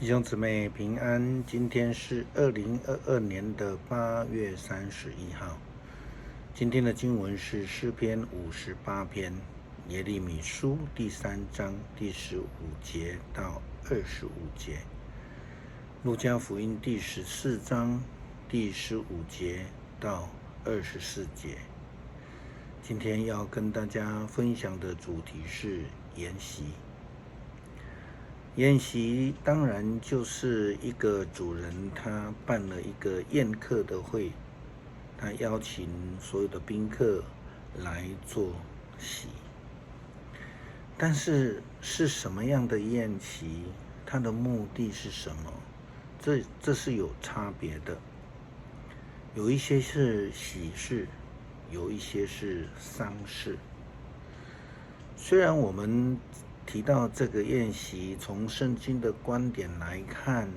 弟兄姊妹平安，今天是2022年的8月31号。今天的经文是诗篇58篇，耶利米书第3章第15节到25节，路加福音第14章第15节到24节。今天要跟大家分享的主题是筵席。宴席当然就是一个主人他办了一个宴客的会，他邀请所有的宾客来做席。但是什么样的宴席，它的目的是什么？这是有差别的。有一些是喜事，有一些是丧事。虽然我们提到这个宴席，从圣经的观点来看，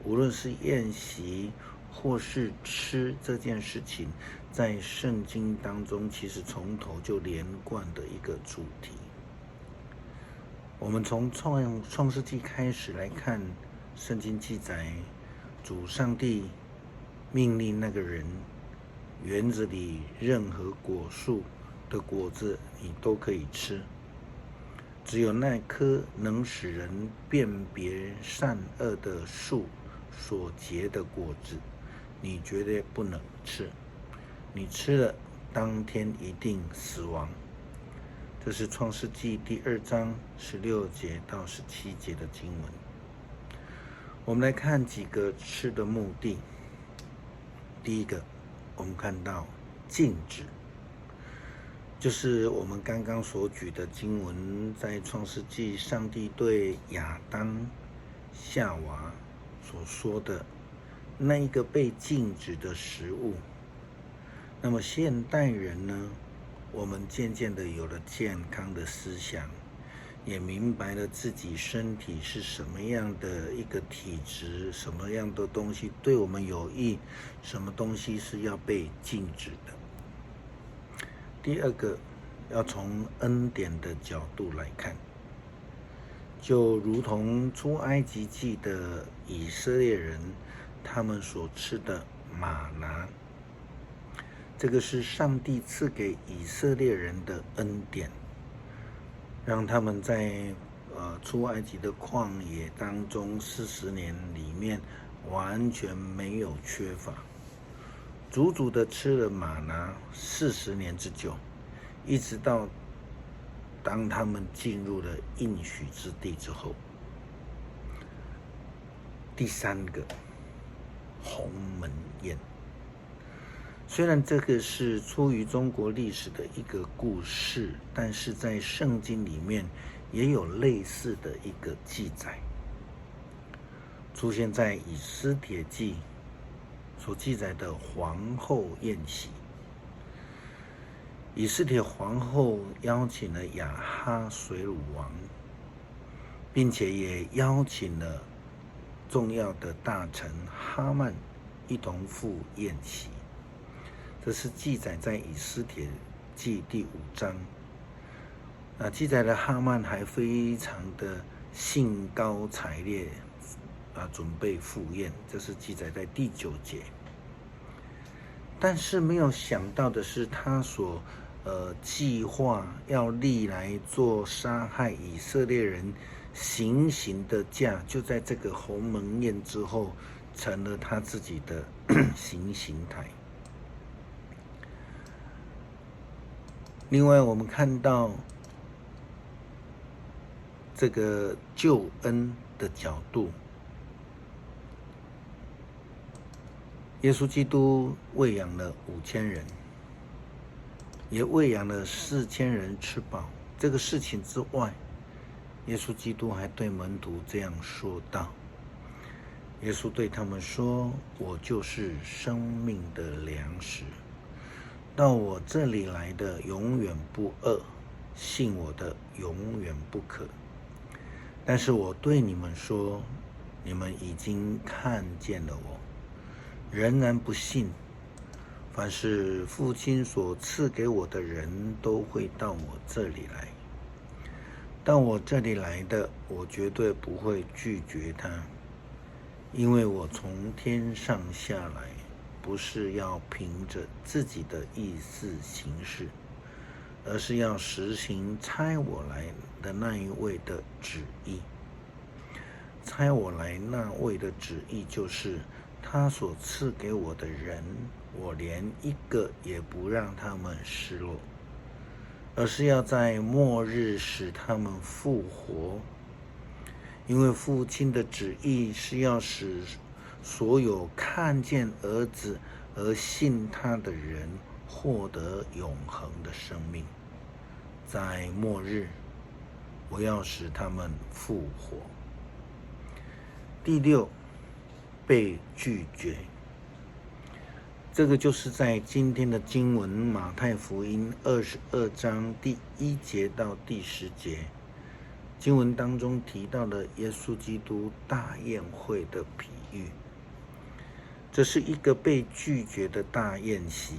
无论是宴席或是吃这件事情，在圣经当中其实从头就连贯的一个主题。我们从创世纪开始来看，圣经记载主上帝命令那个人，园子里任何果树的果子你都可以吃，只有那棵能使人辨别善恶的树所结的果子，你绝对不能吃。你吃了，当天一定死亡。这是创世纪第2章16节到17节的经文。我们来看几个吃的目的。第一个，我们看到禁止，就是我们刚刚所举的经文，在创世纪上帝对亚当、夏娃所说的那一个被禁止的食物。那么现代人呢，我们渐渐的有了健康的思想，也明白了自己身体是什么样的一个体质，什么样的东西对我们有益，什么东西是要被禁止的。第二个，要从恩典的角度来看，就如同出埃及记的以色列人，他们所吃的玛拿，这个是上帝赐给以色列人的恩典，让他们在出埃及的旷野当中40年里面完全没有缺乏，足足的吃了玛拿40年之久，一直到当他们进入了应许之地之后。第三个，鸿门宴。虽然这个是出于中国历史的一个故事，但是在圣经里面也有类似的一个记载，出现在以斯帖记所记载的皇后宴席。以斯帖皇后邀请了亚哈随鲁王，并且也邀请了重要的大臣哈曼一同赴宴席。这是记载在以斯帖记第5章。记载了哈曼还非常的兴高采烈准备赴宴，这是记载在第9节。但是没有想到的是，他所计划要历来做杀害以色列人行刑的架，就在这个鸿门宴之后成了他自己的行刑台。另外我们看到这个救恩的角度，耶稣基督喂养了5000人，也喂养了4000人吃饱。这个事情之外，耶稣基督还对门徒这样说道，耶稣对他们说，我就是生命的粮食，到我这里来的永远不饿，信我的永远不渴。但是我对你们说，你们已经看见了我，仍然不信。凡是父亲所赐给我的人都会到我这里来，到我这里来的，我绝对不会拒绝他。因为我从天上下来，不是要凭着自己的意思行事，而是要实行差我来的那一位的旨意。差我来那位的旨意，就是他所赐给我的人，我连一个也不让他们失落，而是要在末日使他们复活。因为父亲的旨意是要使所有看见儿子而信他的人获得永恒的生命。在末日，我要使他们复活。第六，被拒绝。这个就是在今天的经文马太福音22章第1节到第10节经文当中提到了耶稣基督大宴会的比喻。这是一个被拒绝的大宴席。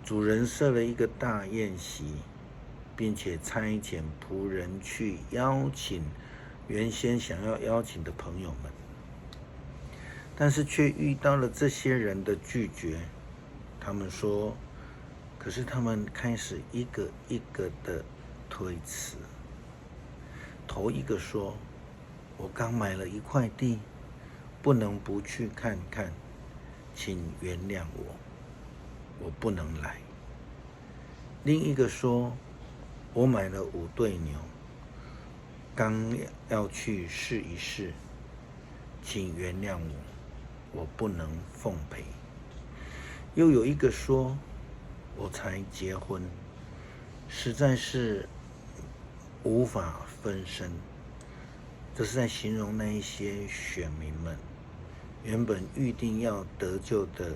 主人设了一个大宴席，并且差遣仆人去邀请原先想要邀请的朋友们，但是却遇到了这些人的拒绝。他们说，可是他们开始一个一个的推辞。头一个说，我刚买了一块地，不能不去看看，请原谅我不能来。另一个说，我买了5对牛，刚要去试一试，请原谅我不能奉陪。又有一个说，我才结婚，实在是无法分身。这是在形容那一些选民们，原本预定要得救的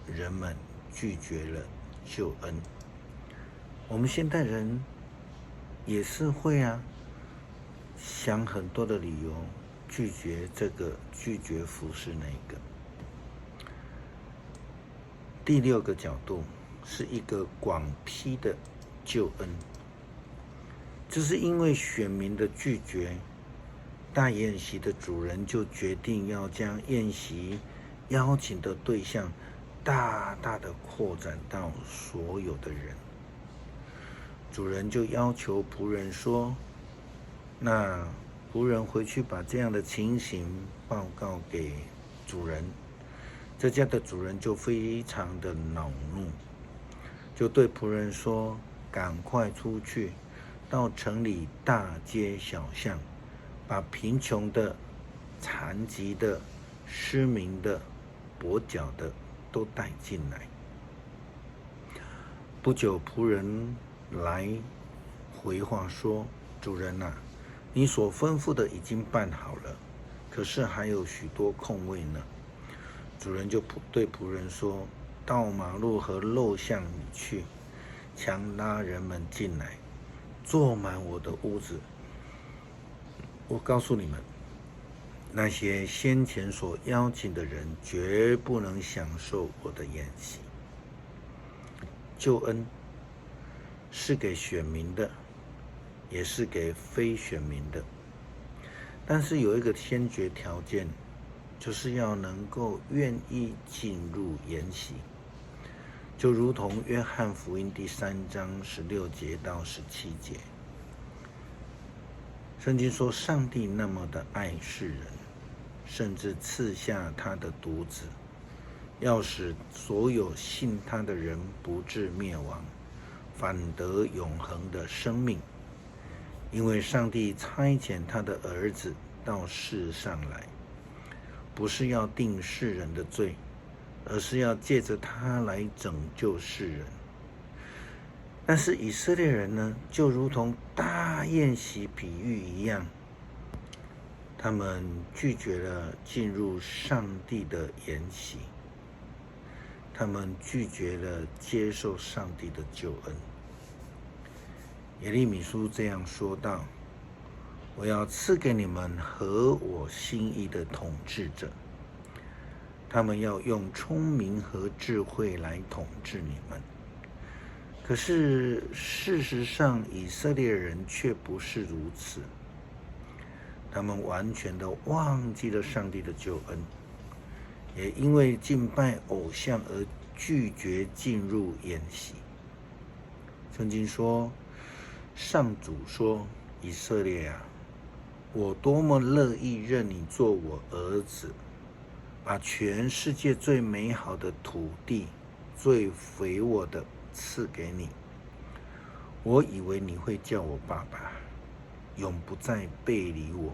人们拒绝了救恩。我们现代人也是会想很多的理由拒绝这个，拒绝服侍那个。第6个角度是一个广批的救恩。就是因为选民的拒绝，大宴席的主人就决定要将宴席邀请的对象大大的扩展到所有的人。主人就要求仆人说，那仆人回去把这样的情形报告给主人。这家的主人就非常的恼怒，就对仆人说，赶快出去到城里大街小巷，把贫穷的、残疾的、失明的、跛脚的都带进来。不久，仆人来回话说，主人啊，你所吩咐的已经办好了，可是还有许多空位呢。主人就对仆人说，到马路和陋巷里去，强拉人们进来，坐满我的屋子。我告诉你们，那些先前所邀请的人绝不能享受我的宴席。救恩是给选民的，也是给非选民的，但是有一个先决条件，就是要能够愿意进入宴席。就如同约翰福音第3章16节到17节，圣经说，上帝那么的爱世人，甚至赐下他的独子，要使所有信他的人不至灭亡，反得永恒的生命。因为上帝差遣他的儿子到世上来，不是要定世人的罪，而是要借着他来拯救世人。但是以色列人呢，就如同大宴席比喻一样，他们拒绝了进入上帝的宴席，他们拒绝了接受上帝的救恩。耶利米书这样说道，我要赐给你们合我心意的统治者，他们要用聪明和智慧来统治你们。可是事实上，以色列人却不是如此。他们完全的忘记了上帝的救恩，也因为敬拜偶像而拒绝进入宴席。圣经说，上主说，以色列啊，我多么乐意认你做我儿子，把全世界最美好的土地、最肥沃的赐给你。我以为你会叫我爸爸，永不再背离我。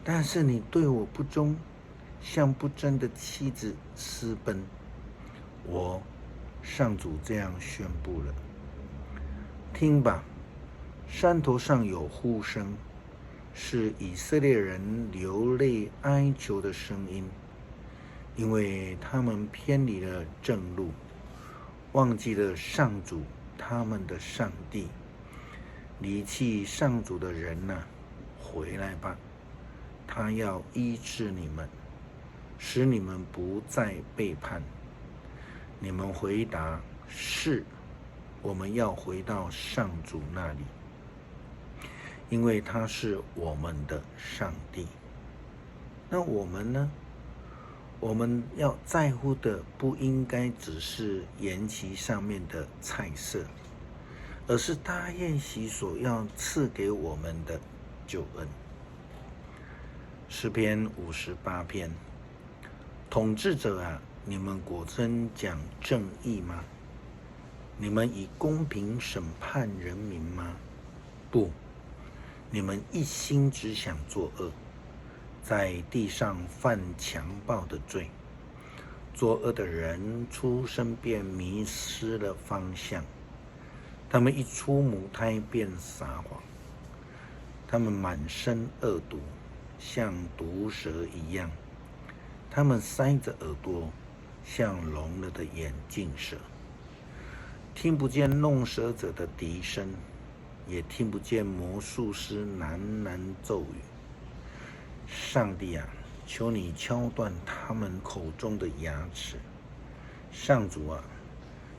但是你对我不忠，像不贞的妻子私奔。我，上主这样宣布了。听吧，山头上有呼声，是以色列人流泪哀求的声音，因为他们偏离了正路，忘记了上主他们的上帝。离弃上主的人哪，回来吧，他要医治你们，使你们不再背叛。你们回答，是，我们要回到上主那里，因为他是我们的上帝。那我们呢？我们要在乎的不应该只是筵席上面的菜色，而是大宴席所要赐给我们的救恩。诗篇58篇，统治者啊，你们果真讲正义吗？你们以公平审判人民吗？不，你们一心只想作恶，在地上犯强暴的罪。作恶的人出生便迷失了方向，他们一出母胎便撒谎，他们满身恶毒，像毒蛇一样，他们塞着耳朵，像聋了的眼镜蛇，听不见弄蛇者的笛声，也听不见魔术师喃喃咒语。上帝啊，求你敲断他们口中的牙齿。上主啊，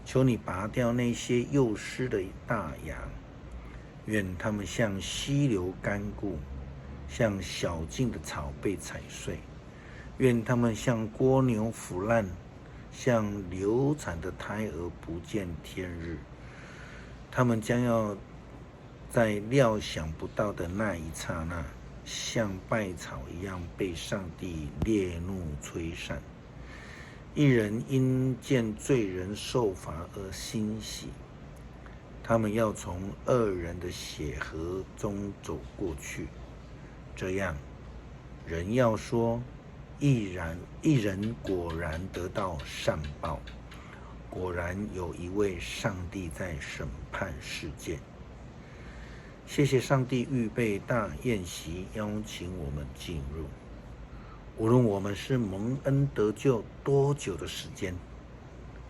求你拔掉那些幼狮的大牙，愿他们像溪流干固，像小径的草被踩碎，愿他们像蜗牛腐烂，像流产的胎儿不见天日。他们将要在料想不到的那一刹那，像稗草一样被上帝烈怒吹散。一人因见罪人受罚而欣喜，他们要从恶人的血河中走过去。这样，人要说，一人果然得到上报，果然有一位上帝在审判世界。谢谢上帝预备大宴席，邀请我们进入。无论我们是蒙恩得救多久的时间，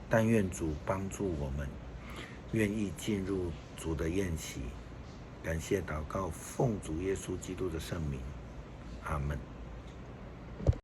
但愿主帮助我们，愿意进入主的宴席。感谢祷告，奉主耶稣基督的圣名，阿们。